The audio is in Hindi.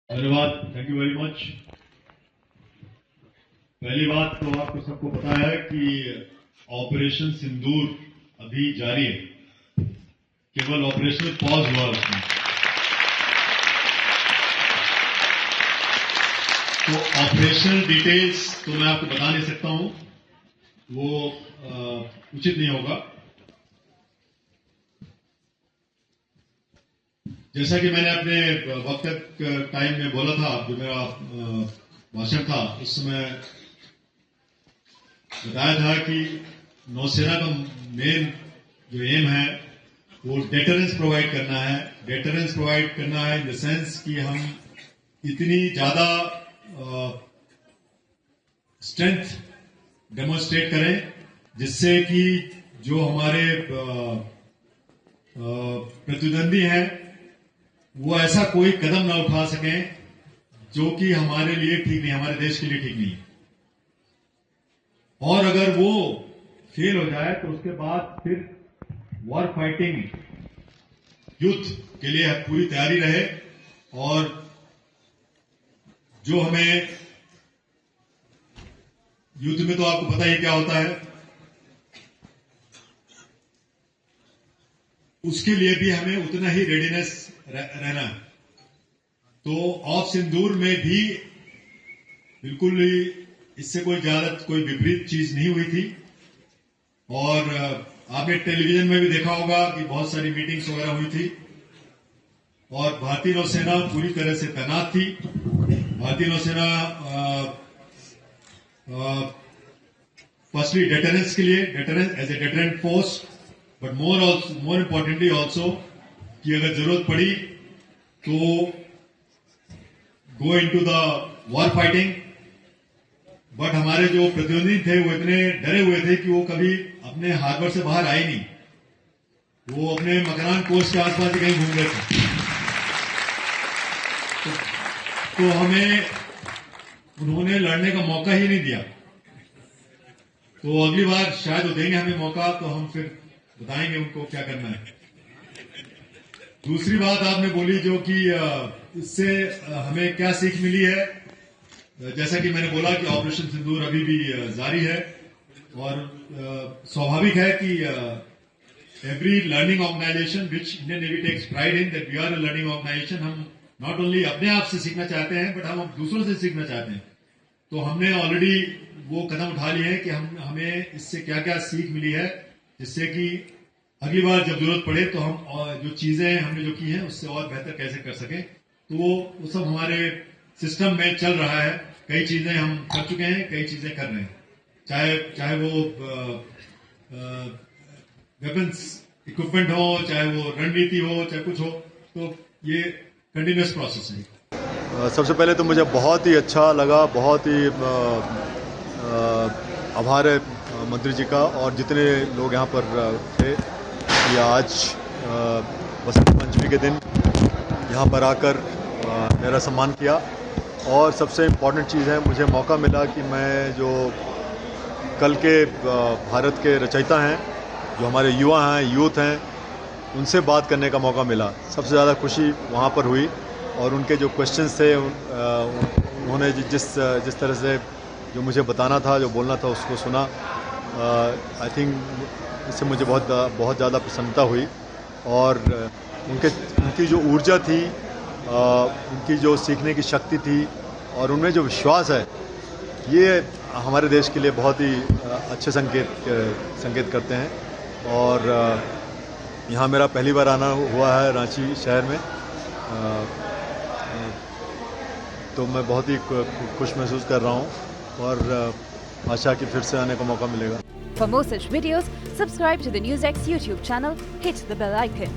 धन्यवाद, थैंक यू वेरी मच। पहली बात तो आपको सबको पता है कि ऑपरेशन सिंदूर अभी जारी है, केवल ऑपरेशनल पॉज हुआ उसमें। तो ऑपरेशनल डिटेल्स तो मैं आपको बता नहीं सकता हूं, वो उचित नहीं होगा। जैसा कि मैंने अपने वक्त टाइम में बोला था, जो मेरा भाषण था उस समय बताया था कि नौसेना का मेन जो एम है वो डेटरेंस प्रोवाइड करना है। डेटरेंस प्रोवाइड करना है इन द सेंस कि हम इतनी ज्यादा स्ट्रेंथ डेमोन्स्ट्रेट करें जिससे कि जो हमारे प्रतिद्वंदी हैं वो ऐसा कोई कदम ना उठा सकें जो कि हमारे लिए ठीक नहीं, हमारे देश के लिए ठीक नहीं है। और अगर वो फेल हो जाए तो उसके बाद फिर वॉर फाइटिंग, युद्ध के लिए पूरी तैयारी रहे। और जो हमें युद्ध में तो आपको पता ही क्या होता है, उसके लिए भी हमें उतना ही रेडीनेस रहना है। तो ऑफ सिंदूर में भी बिल्कुल ही इससे कोई विपरीत चीज नहीं हुई थी। और आपने टेलीविजन में भी देखा होगा कि बहुत सारी मीटिंग्स वगैरह हुई थी और भारतीय नौसेना पूरी तरह से तैनात थी। भारतीय नौसेना फर्स्टली डेटरेंस के लिए, deterrence as a deterrent force, but more importantly also कि अगर जरूरत पड़ी तो go into the war fighting. But हमारे जो प्रतिद्वंदी थे वो इतने डरे हुए थे कि वो कभी अपने हार्बर से बाहर आए नहीं, वो अपने मकरान कोस्ट के आसपास ही कहीं घूम रहे थे। तो हमें उन्होंने लड़ने का मौका ही नहीं दिया। तो अगली बार शायद वो देंगे हमें मौका, तो हम फिर बताएंगे उनको क्या करना है। दूसरी बात आपने बोली जो कि इससे हमें क्या सीख मिली है, जैसा कि मैंने बोला कि ऑपरेशन सिंदूर अभी भी जारी है। और स्वाभाविक है कि every learning organisation which Indian Navy takes pride in that we are a learning organisation. हम नॉट ओनली अपने आप से सीखना चाहते हैं बट हम दूसरों से सीखना चाहते हैं। तो हमने ऑलरेडी वो कदम उठा लिए हैं कि हमें इससे क्या क्या सीख मिली है, जिससे कि अगली बार जब जरूरत पड़े तो हम जो चीजें हमने जो की हैं उससे और बेहतर कैसे कर सकें। तो वो सब हमारे सिस्टम में चल रहा है। कई चीजें हम कर चुके हैं, कई चीजें कर रहे हैं, चाहे वो वेपन्स इक्विपमेंट हो, चाहे वो रणनीति हो, चाहे कुछ हो। तो ये कंटिन्यूअस प्रोसेस है। सबसे पहले तो मुझे बहुत ही अच्छा लगा, बहुत ही आभार है मंत्री जी का और जितने लोग यहाँ पर थे कि आज बसंत पंचमी के दिन यहाँ पर आकर मेरा सम्मान किया। और सबसे इम्पॉर्टेंट चीज़ है, मुझे मौका मिला कि मैं जो कल के भारत के रचयिता हैं, जो हमारे युवा हैं, यूथ हैं, उनसे बात करने का मौका मिला। सबसे ज़्यादा खुशी वहाँ पर हुई और उनके जो क्वेश्चंस थे उन्होंने जिस तरह से जो मुझे बताना था, जो बोलना था, उसको सुना। आई थिंक इससे मुझे बहुत ज़्यादा प्रसन्नता हुई। और उनकी जो ऊर्जा थी, उनकी जो सीखने की शक्ति थी और उनमें जो विश्वास है, ये हमारे देश के लिए बहुत ही अच्छे संकेत करते हैं। और यहाँ मेरा पहली बार आना हुआ है रांची शहर में, तो मैं बहुत ही खुश महसूस कर रहा हूँ और आशा कि फिर से आने का मौका मिलेगा। For more such videos, subscribe to the NewsX YouTube channel, hit the bell icon.